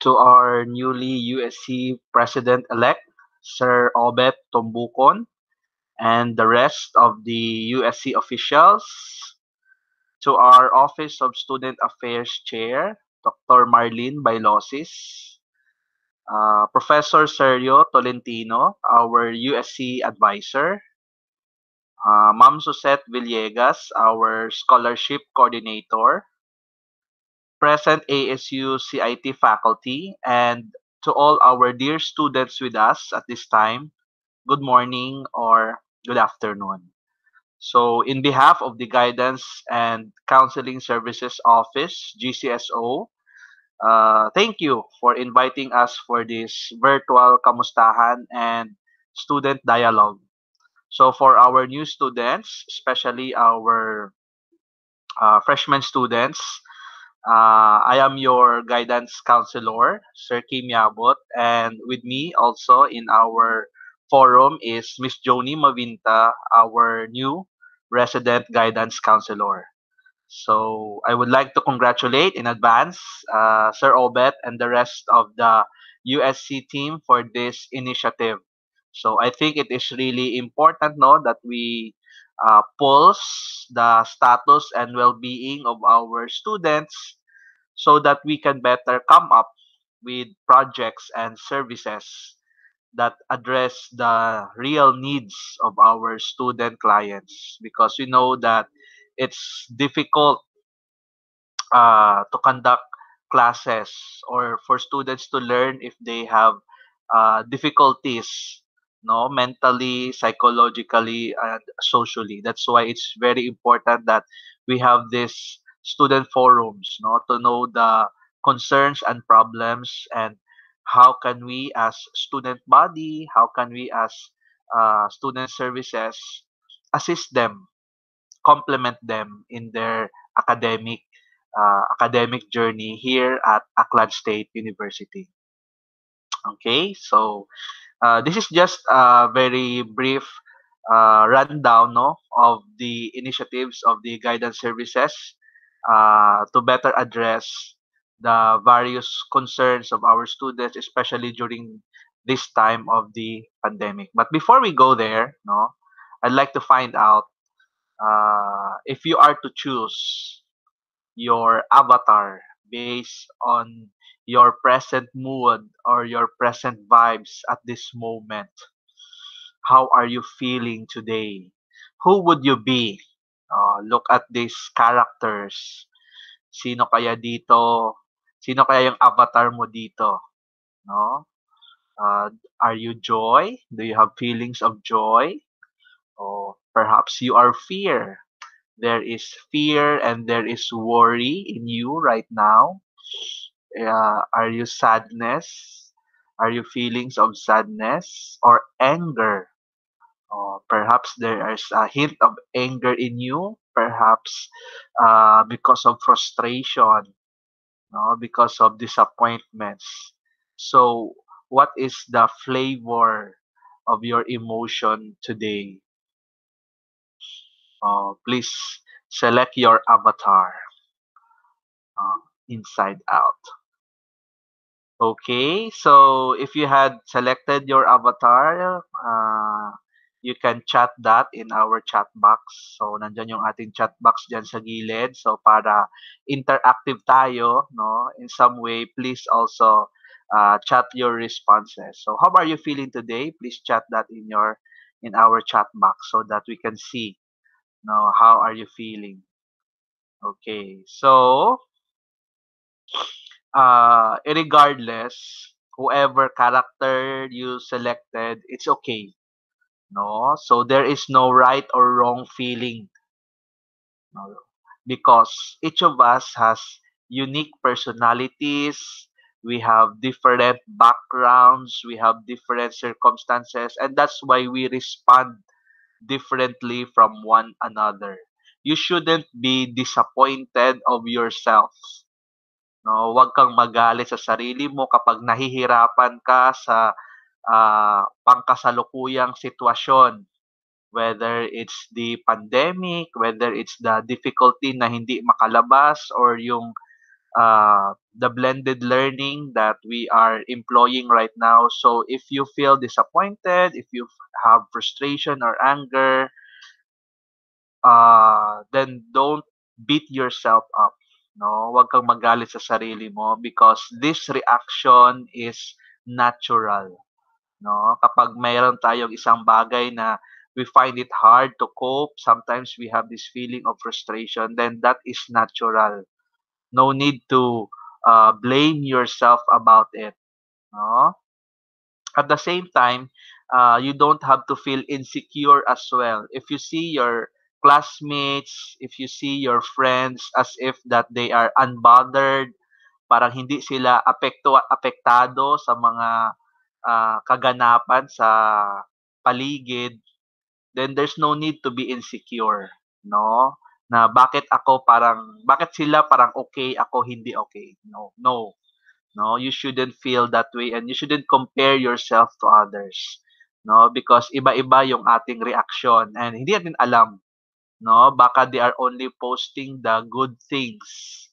to our newly USC President-elect, Sir Obet Tombukon, and the rest of the USC officials, to our Office of Student Affairs Chair, Dr. Marlene Bailosis, Professor Sergio Tolentino, our USC advisor, Ma'am Susette Villegas, our scholarship coordinator, present ASU CIT faculty, and to all our dear students with us at this time, good morning or good afternoon. So, in behalf of the Guidance and Counseling Services Office, GCSO, thank you for inviting us for this virtual kamustahan and student dialogue. So, for our new students, especially our freshman students, I am your guidance counselor, Sir Kim Yabot, and with me also in our forum is Miss Joni Mavinta, our new resident guidance counselor. So I would like to congratulate in advance Sir Obet and the rest of the USC team for this initiative. So I think it is really important, no, that we pulse the status and well-being of our students so that we can better come up with projects and services that address the real needs of our student clients, because we know that it's difficult to conduct classes or for students to learn if they have difficulties, no, mentally, psychologically, and socially. That's why it's very important that we have these student forums, no, to know the concerns and problems, and how can we as student body, how can we as student services assist them, complement them in their academic journey here at Aklan State University. Okay, so this is just a very brief rundown, no, of the initiatives of the guidance services to better address the various concerns of our students, especially during this time of the pandemic. But before we go there, no, I'd like to find out if you are to choose your avatar based on your present mood or your present vibes at this moment. How are you feeling today? Who would you be? Look at these characters. Sino kaya dito? Sino kaya yung avatar mo dito? No? Are you joy? Do you have feelings of joy? Or perhaps you are fear. There is fear and there is worry in you right now. Are you sadness? Are you feelings of sadness or anger? Or perhaps there is a hint of anger in you, perhaps because of frustration, no, because of disappointments. So, what is the flavor of your emotion today? Please select your avatar uh, inside out. Okay, so if you had selected your avatar, you can chat that in our chat box. So, nandyan yung ating chat box dyan sa gilid. So, para interactive tayo, no, in some way, please also chat your responses. So, how are you feeling today? Please chat that in our chat box so that we can see, no, how are you feeling. Okay, so regardless, whoever character you selected, it's okay. No, so there is no right or wrong feeling. No, because each of us has unique personalities. We have different backgrounds. We have different circumstances, and that's why we respond differently from one another. You shouldn't be disappointed of yourself. No, huwag kang magalit sa sarili mo kapag nahihirapan ka sa pangkasalukuyang sitwasyon. Whether it's the pandemic, whether it's the difficulty na hindi makalabas, or yung the blended learning that we are employing right now. So if you feel disappointed, if you have frustration or anger, then don't beat yourself up. No, wag kang magalit sa sarili mo because this reaction is natural. No, kapag mayroon tayong isang bagay na we find it hard to cope, sometimes we have this feeling of frustration, then that is natural. No need to blame yourself about it. No? At the same time, you don't have to feel insecure as well. If you see your classmates, if you see your friends as if that they are unbothered, parang hindi sila apektado sa mga kaganapan sa paligid, then there's no need to be insecure, no? Na bakit sila parang okay, ako hindi okay. No, no. No, you shouldn't feel that way and you shouldn't compare yourself to others. No, because iba-iba yung ating reaction and hindi natin alam, no? Baka they are only posting the good things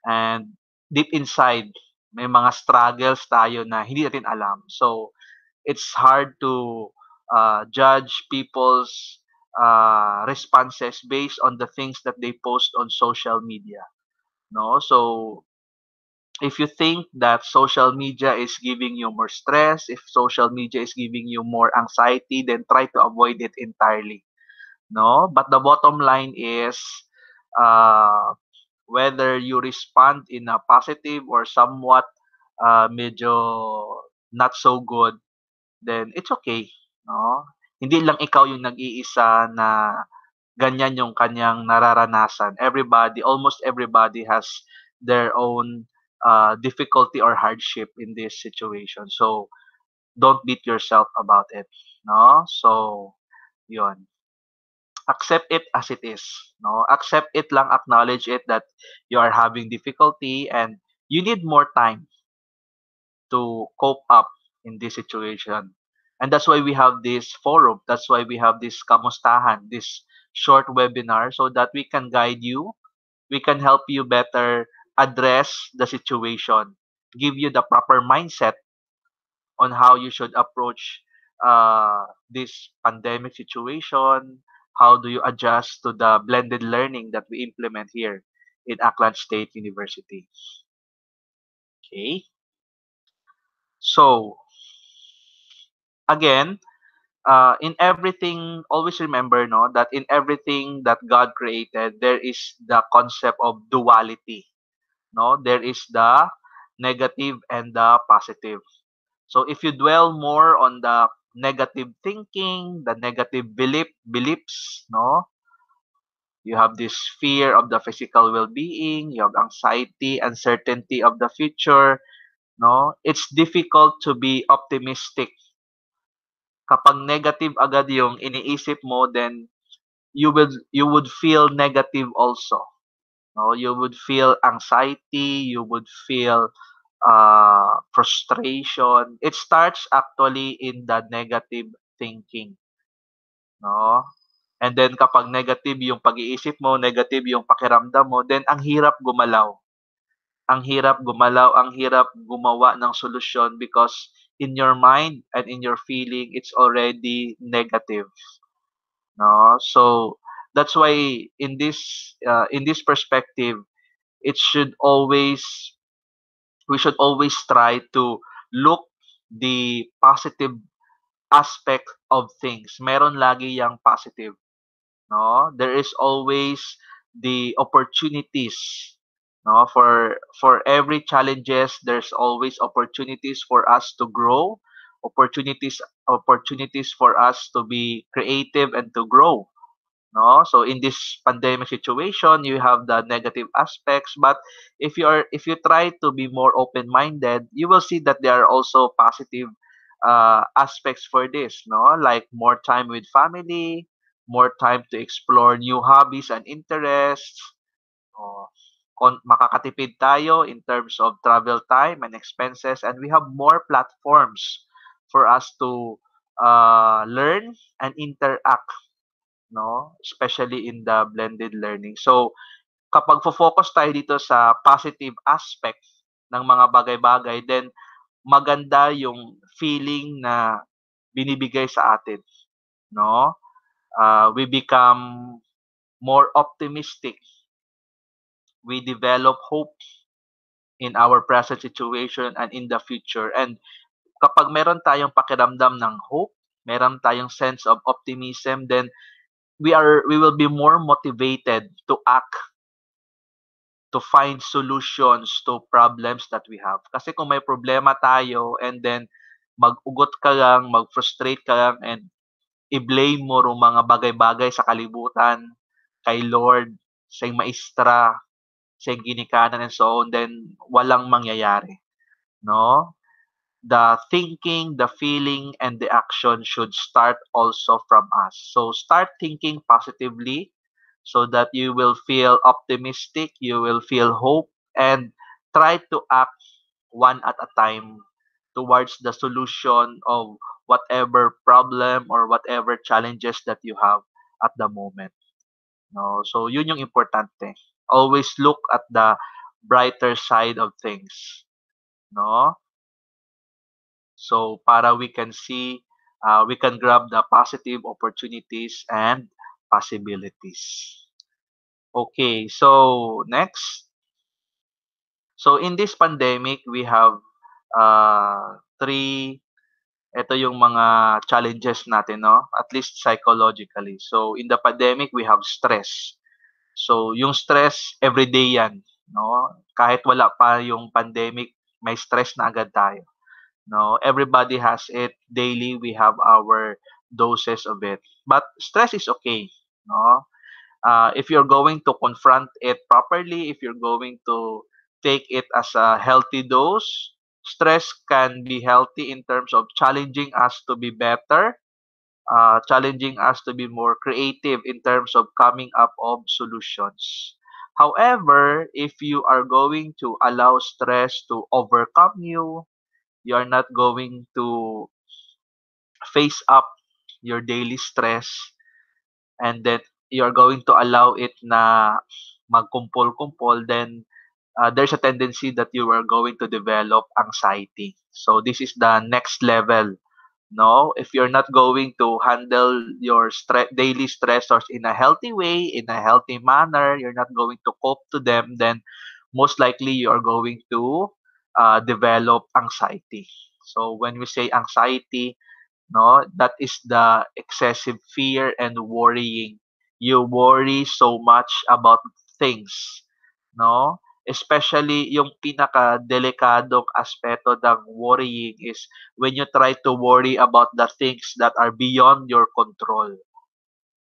and deep inside may mga struggles tayo na hindi natin alam. So, it's hard to judge people's responses based on the things that they post on social media. No, so if you think that social media is giving you more stress, if social media is giving you more anxiety, then try to avoid it entirely. No, but the bottom line is uh, whether you respond in a positive or somewhat medyo not so good, then it's okay. No, hindi lang ikaw yung nag-iisa na ganyan yung kanyang nararanasan. Almost everybody has their own difficulty or hardship in this situation. So, don't beat yourself about it. No? So, yun. Accept it as it is. No? Accept it lang, acknowledge it that you are having difficulty and you need more time to cope up in this situation. And that's why we have this forum. That's why we have this kamustahan, this short webinar so that we can guide you, we can help you better address the situation, give you the proper mindset on how you should approach this pandemic situation, how do you adjust to the blended learning that we implement here in Aklan State University. Okay. So, again, in everything, always remember, no, that in everything that God created, there is the concept of duality. No, there is the negative and the positive. So if you dwell more on the negative thinking, the negative beliefs, no, you have this fear of the physical well-being, you have anxiety, uncertainty of the future, no, it's difficult to be optimistic. Kapag negative agad yung iniisip mo, then you would feel negative also. No, you would feel anxiety, you would feel frustration. It starts actually in the negative thinking, no? And then kapag negative yung pag-iisip mo, negative yung pakiramdam mo, then ang hirap gumalaw. Ang hirap gumalaw, ang hirap gumawa ng solusyon because in your mind and in your feeling, it's already negative, no? So that's why in this perspective, it should always we should always try to look the positive aspect of things. Meron lagi yang positive, no? There is always the opportunities, no? For every challenges, there's always opportunities for us to grow, opportunities for us to be creative and to grow. No, so in this pandemic situation you have the negative aspects, but if you try to be more open minded, you will see that there are also positive aspects for this, no, like more time with family, more time to explore new hobbies and interests. Oh, makakatipid tayo in terms of travel time and expenses, and we have more platforms for us to learn and interact, no, especially in the blended learning. So kapag fo-focus tayo dito sa positive aspect ng mga bagay-bagay, then maganda yung feeling na binibigay sa atin, no? We become more optimistic. We develop hope in our present situation and in the future. And kapag meron tayong pakiramdam ng hope, meron tayong sense of optimism, then we will be more motivated to act, to find solutions to problems that we have. Kasi kung may problema tayo and then mag-ugot ka lang, mag-frustrate ka lang, and i-blame mo yung mga bagay-bagay sa kalibutan, kay Lord, sa maestra, sa ginikanan and so on, then walang mangyayari. No? The thinking, the feeling, and the action should start also from us. So start thinking positively so that you will feel optimistic, you will feel hope, and try to act one at a time towards the solution of whatever problem or whatever challenges that you have at the moment. No? So yun yung importante. Always look at the brighter side of things. No? So para we can see, we can grab the positive opportunities and possibilities. Okay, so next. So in this pandemic, we have three, ito yung mga challenges natin, no? At least psychologically. So in the pandemic, we have stress. So yung stress, everyday yan, no? Kahit wala pa yung pandemic, may stress na agad tayo. No, everybody has it daily. We have our doses of it, but stress is okay. No, if you're going to confront it properly, if you're going to take it as a healthy dose, stress can be healthy in terms of challenging us to be better, challenging us to be more creative in terms of coming up of solutions. However, if you are going to allow stress to overcome you, you are not going to face up your daily stress, and then you're going to allow it na magkumpol-kumpol, then there's a tendency that you are going to develop anxiety. So this is the next level. No, if you're not going to handle your daily stressors in a healthy way, in a healthy manner, you're not going to cope to them, then most likely you are going to develop anxiety. So when we say anxiety, no, that is the excessive fear and worrying. You worry so much about things, no? Especially yung pinaka-delikadong aspeto ng worrying is when you try to worry about the things that are beyond your control,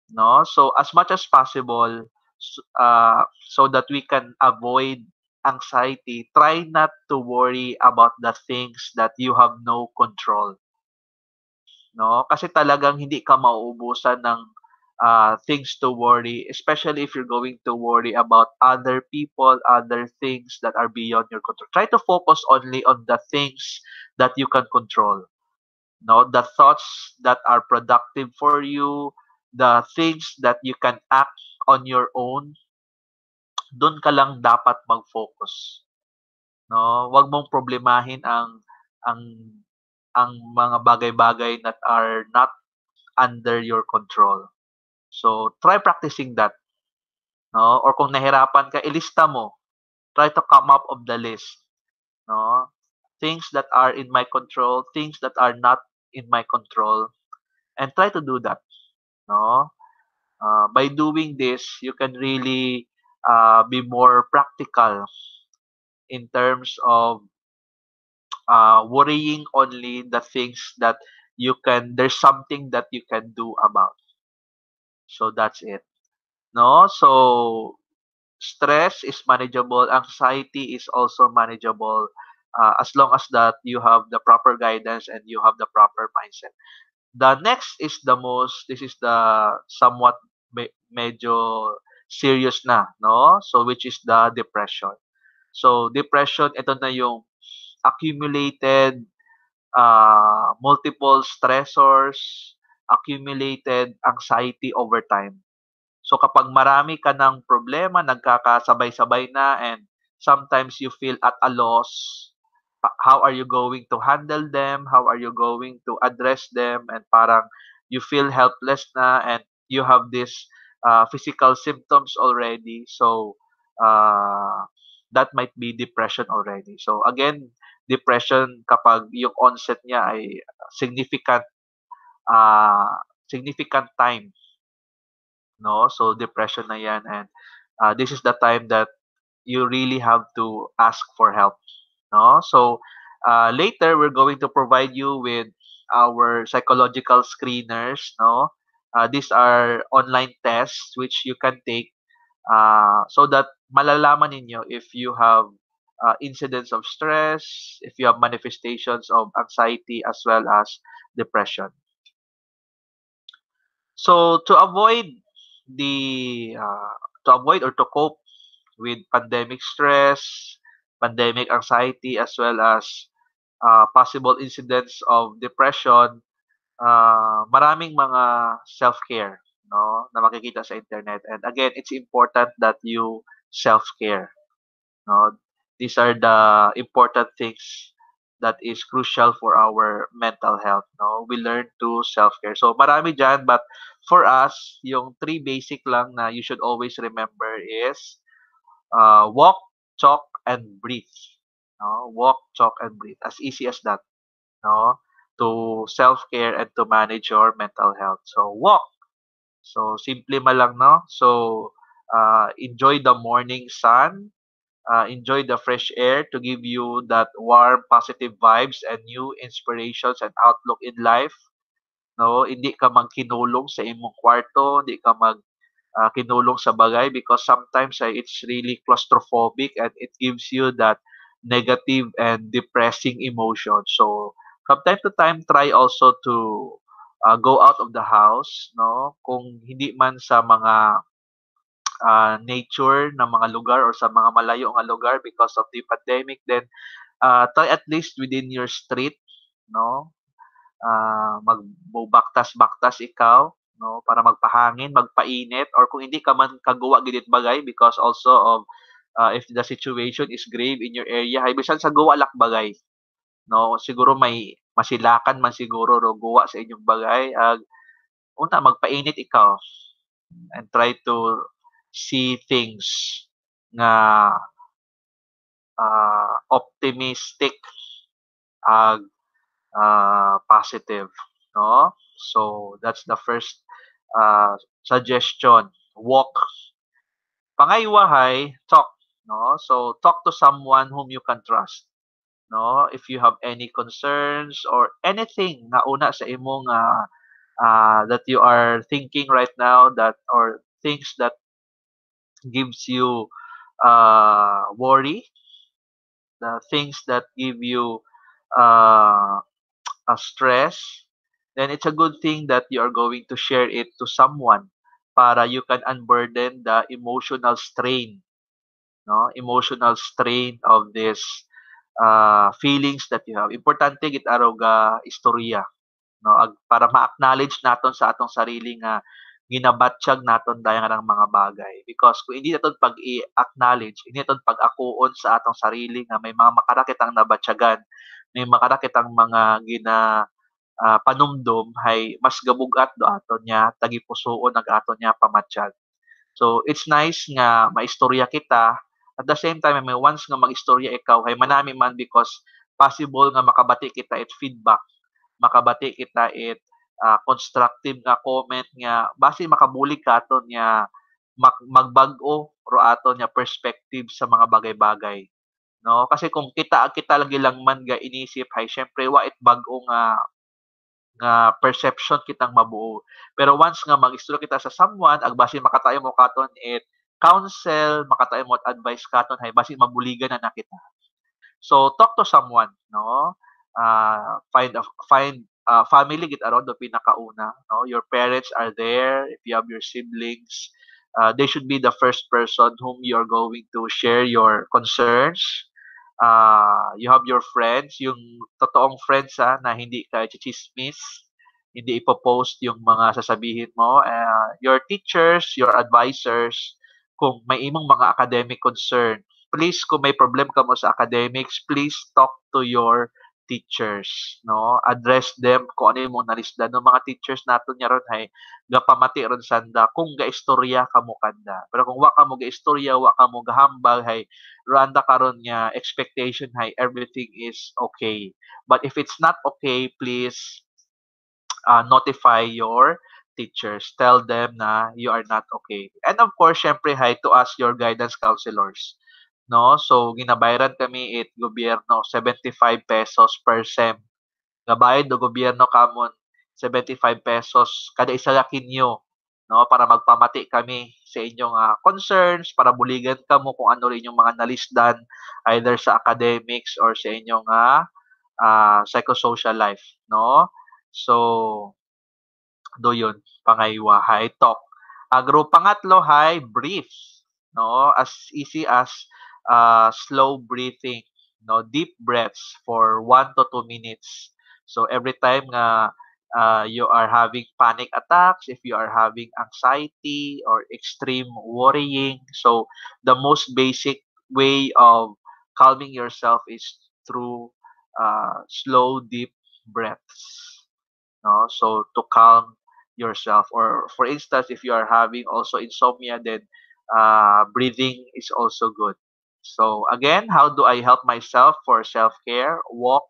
no? So as much as possible, so that we can avoid anxiety, try not to worry about the things that you have no control. No? Kasi talagang hindi ka mauubusan ng things to worry, especially if you're going to worry about other people, other things that are beyond your control. Try to focus only on the things that you can control. No, the thoughts that are productive for you, the things that you can act on your own, doon ka lang dapat mag-focus. No, wag mong problemahin ang mga bagay-bagay that are not under your control. So, try practicing that, no? Or kung nahirapan ka, ilista mo. Try to come up of the list, no? Things that are in my control, things that are not in my control, and try to do that, no? By doing this, you can really be more practical in terms of worrying only the things that there's something that you can do about. So that's it. No? So stress is manageable, anxiety is also manageable, as long as that you have the proper guidance and you have the proper mindset. The next is this is the somewhat medyo serious na, no? So which is the depression. So depression, ito na yung accumulated multiple stressors, accumulated anxiety over time. So kapag marami ka ng problema, nagkakasabay-sabay na, and sometimes you feel at a loss, how are you going to handle them? How are you going to address them? And parang you feel helpless na, and you have this physical symptoms already. So uh, that might be depression already. So again, depression kapag yung onset niya ay significant uh, significant time, no? So depression na 'yan, and this is the time that you really have to ask for help, no? So later we're going to provide you with our psychological screeners, no? These are online tests which you can take so that malalaman ninyo if you have incidents of stress, if you have manifestations of anxiety as well as depression. So to avoid or to cope with pandemic stress, pandemic anxiety, as well as possible incidents of depression, maraming mga self-care, no, na makikita sa internet. And again, it's important that you self-care. No, these are the important things that is crucial for our mental health. No, we learn to self-care. So marami dyan, but for us, yung three basic lang na you should always remember is walk, talk, and breathe. No, walk, talk, and breathe. As easy as that. No, to self-care and to manage your mental health. So walk. So simple man lang, no. So enjoy the morning sun, enjoy the fresh air to give you that warm, positive vibes and new inspirations and outlook in life. No, hindi ka magkinulong sa imong kwarto, hindi ka kinulong sa bagay because sometimes it's really claustrophobic and it gives you that negative and depressing emotion. So from time to time, try also to go out of the house, no? Kung hindi man sa mga nature na mga lugar or sa mga malayo nga lugar because of the pandemic, then try at least within your street, no? Magbaktas-baktas ikaw, no? Para magpahangin, magpainit, or kung hindi ka man kagawa gidit bagay because also of if the situation is grave in your area, hay bisan sa gawa lak bagay, no? Siguro may masilakan man siguro ro gawa sa inyong bagay. Una, magpainit ikaw and try to see things nga optimistic ag positive, no? So that's the first suggestion. Walk. Pangaywahay, talk, no? So talk to someone whom you can trust, no? If you have any concerns or anything na una sa imong that you are thinking right now, that or things that gives you worry, the things that give you uh, a stress, then it's a good thing that you are going to share it to someone para you can unburden the emotional strain, no? Emotional strain of this feelings that you have. Importante gid araw ga istorya, no? Para ma-acknowledge naton sa atong sarili nga ginabatsyag naton daya nga ng mga bagay. Because kung hindi naton pag i-acknowledge, hindi naton pag-akuon sa atong sarili nga may mga makarakit ang nabatsyagan, may makarakit ang mga panumdum hay mas gabugat do aton niya tagipusoon ag aton niya pamatsyag. So it's nice nga maistorya kita, at the same time may once nga magistorya ikaw hay manami man because possible nga makabati kita it feedback, makabati kita it constructive nga comment nga base makabulig katon nga magbag-o ro aton nga perspective sa mga bagay-bagay, no? Kasi kung kita lagi lang man ga inisip hay siyempre wa it bag-o nga perception kitang mabuo. Pero once nga mag-istorya kita sa someone, ag base makatayo mo katon it counsel, makatayo mo advice katon hay base mabuligan na nakita. So talk to someone, no? Find family git around the pinakauna, no? Your parents are there, if you have your siblings, they should be the first person whom you're going to share your concerns. You have your friends, yung totoong friends na hindi ka chichismis, hindi ipo-post yung mga sasabihin mo. Your teachers, your advisors, kung may imong mga academic concern, please kung may problem ka mo sa academics, please talk to your teachers, no? Address them kung ano imong nalisdan no mga teachers naton nya ron hay gapamati ron sanda kung gaistorya kamo kanda. Pero kung wa ka mo gaistorya, wa ka mo gahambal hay randa karon nga expectation hay everything is okay. But if it's not okay, please notify your teachers. Tell them na you are not okay. And of course, syempre, hi to us, your guidance counselors. No? So, ginabayaran kami it gobyerno, 75 pesos per sem. Gabayad do gobyerno kamon, 75 pesos kada isa ka kinyo. No? Para magpamati kami sa inyong concerns, para buligan kamo kung ano rin yung mga nalisdan either sa academics or sa inyong psychosocial life. No? So, do yun, pangaywa, high talk. Group pangatlo, high breathe. No, as easy as slow breathing. No, deep breaths for 1 to 2 minutes. So every time nga you are having panic attacks, if you are having anxiety or extreme worrying, so the most basic way of calming yourself is through slow, deep breaths. No? So to calm yourself, or for instance, if you are having also insomnia, then breathing is also good. So again, how do I help myself for self-care? Walk,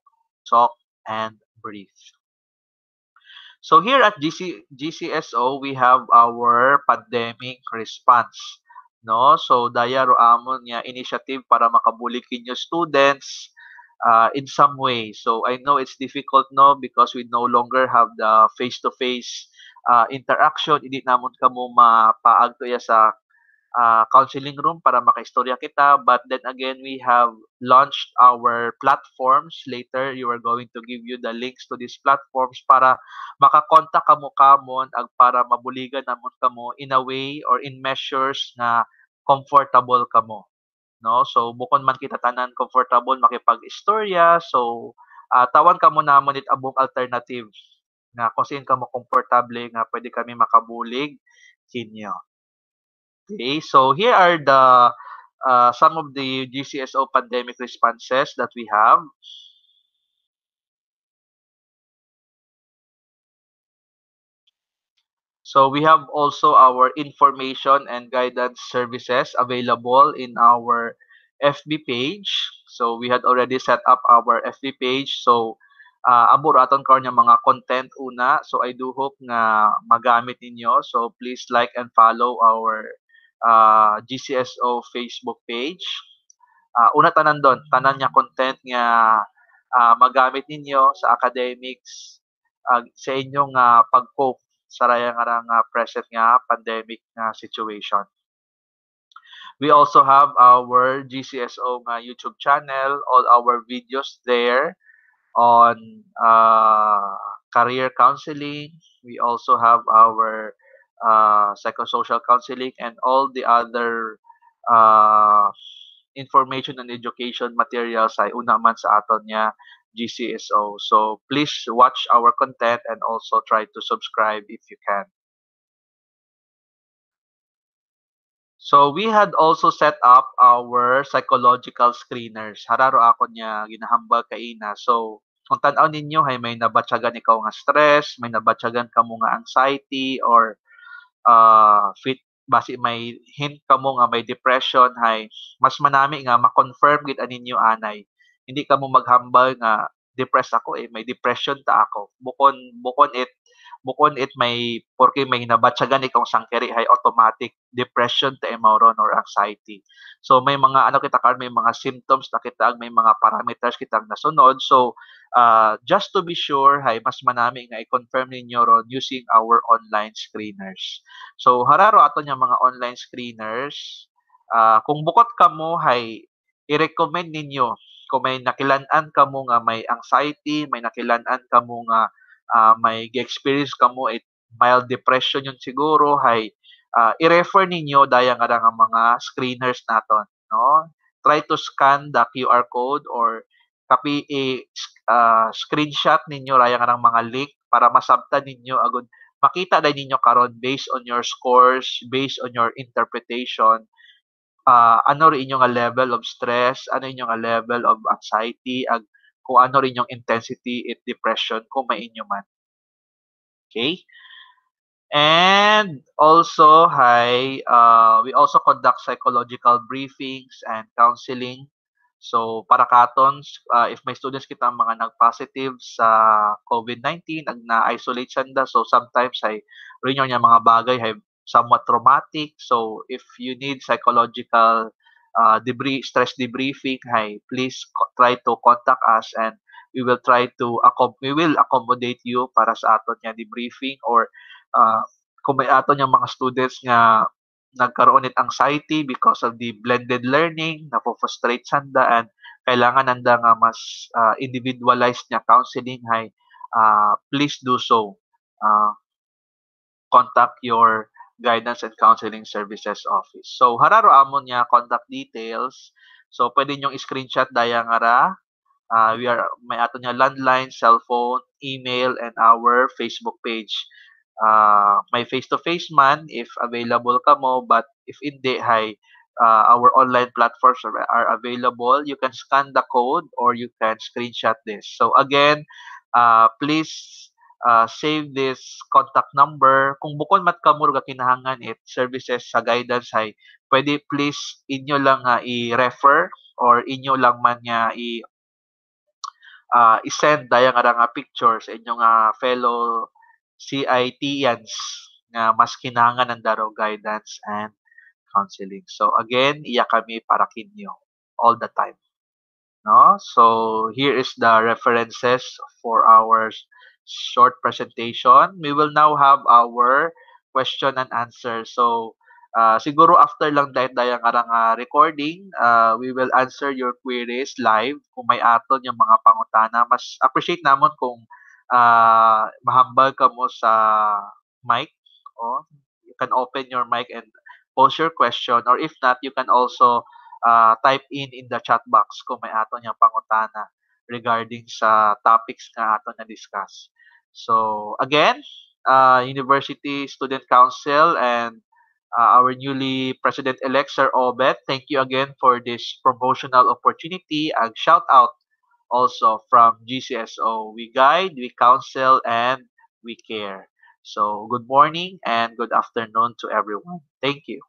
talk, and breathe. So here at GCSO, we have our pandemic response. No? So daya ro amon nga initiative para makabulig kinyo students in some way. So I know it's difficult no because we no longer have the face-to-face interaction. Hindi namon kamo mapaag to ya sa counseling room para makaistorya kita. But then again, we have launched our platforms. Later, you are going to give you the links to these platforms para makakontak kamo kamon ag para mabuligan namon kamo in a way or in measures na comfortable kamo. No? So, bukod man kita tanan comfortable makipag-istorya, so tawan kamo namon it abong alternative na kung saan kamo komportable nga pwede kami makabulig kinyo. Okay, so here are the some of the GCSO pandemic responses that we have. So we have also our information and guidance services available in our FB page. So we had already set up our FB page. So abo raton karon yung mga content una. So I do hope nga magamit ninyo. So please like and follow our GCSO Facebook page. Una tanan doon, tanan nga content nga magamit ninyo sa academics sa inyong pag-cope sa raya nga present nga pandemic nga situation. We also have our GCSO nga YouTube channel, all our videos there on career counseling. We also have our psychosocial counseling and all the other uh, information and education materials ay una man sa aton nga GCSO. So please watch our content and also try to subscribe if you can. So we had also set up our psychological screeners. Hararo ako niya ginahambal kaina. So kung tan-aw ninyo hay may nabatyagan ikaw nga stress, may nabatyagan kamo nga anxiety or fit basi may hint kamo nga may depression hay mas manami nga ma-confirm gid aninyo anay. Hindi kamo maghambal nga depressed ako may depression ta ako. Bukon it may porke may nabatyagan ikaw sangkeri hay automatic depression ta ron or anxiety. So may mga ano kita karon may mga symptoms na kita may mga parameters kitang nasunod. So just to be sure hay mas manami nga i-confirm ninyo ron using our online screeners. So hararo ato nga mga online screeners kung bukod kamo hay i-recommend ninyo kung may nakilan-an kamo nga may anxiety, may nakilan-an kamo nga may gi-experience kamo it mild depression yun siguro hay i-refer ninyo daya nga nga mga screeners naton no. Try to scan the QR code or screenshot ninyo raya nga mga link para masabtan ninyo agud makita na ninyo karon based on your scores, based on your interpretation, ano rin inyong nga level of stress, ano inyong nga level of anxiety, kung ano rin yung intensity at depression kung may inyo man. Okay? And also, we also conduct psychological briefings and counseling. So, para katon, if may students kita mga nag-positive sa COVID-19, na-isolate sanda, so sometimes rin yung mga bagay somewhat traumatic. So, if you need psychological stress debriefing, please try to contact us and we will accommodate you para sa aton nga debriefing, or kung may aton yung mga students nga nagkaroon it anxiety because of the blended learning, napofrustrate sanda, and kailangan nanda nga mas individualized nga counseling, please do so. Contact your guidance and counseling services office. So hararo amon niya contact details. So pwede nyong screenshot daya nga ra. May ato niya landline, cellphone, email, and our Facebook page. May face-to-face man if available ka mo, but if hindi, our online platforms are available. You can scan the code or you can screenshot this. So again, please save this contact number. Kung bukod mat kamur ga kinahangan services sa guidance, pwede please inyo lang i-refer or inyo lang man nga i-send daya nga pictures sa inyong fellow CITians nga mas kinahanglan ng daro guidance and counseling. So again, iya kami para kinyo all the time. No? So here is the references for our short presentation. We will now have our question and answer. So siguro after lang dahil nga recording, we will answer your queries live kung may aton yung mga pangutana. Mas appreciate namon kung mahambal ka mo sa mic. You can open your mic and pose your question, or if not, you can also type in the chat box kung may aton yung pangutana regarding sa topics nga aton na discuss. So again, University Student Council and our newly President-elect, Sir Obet, thank you again for this promotional opportunity. And shout out also from GCSO. We guide, we counsel, and we care. So good morning and good afternoon to everyone. Thank you.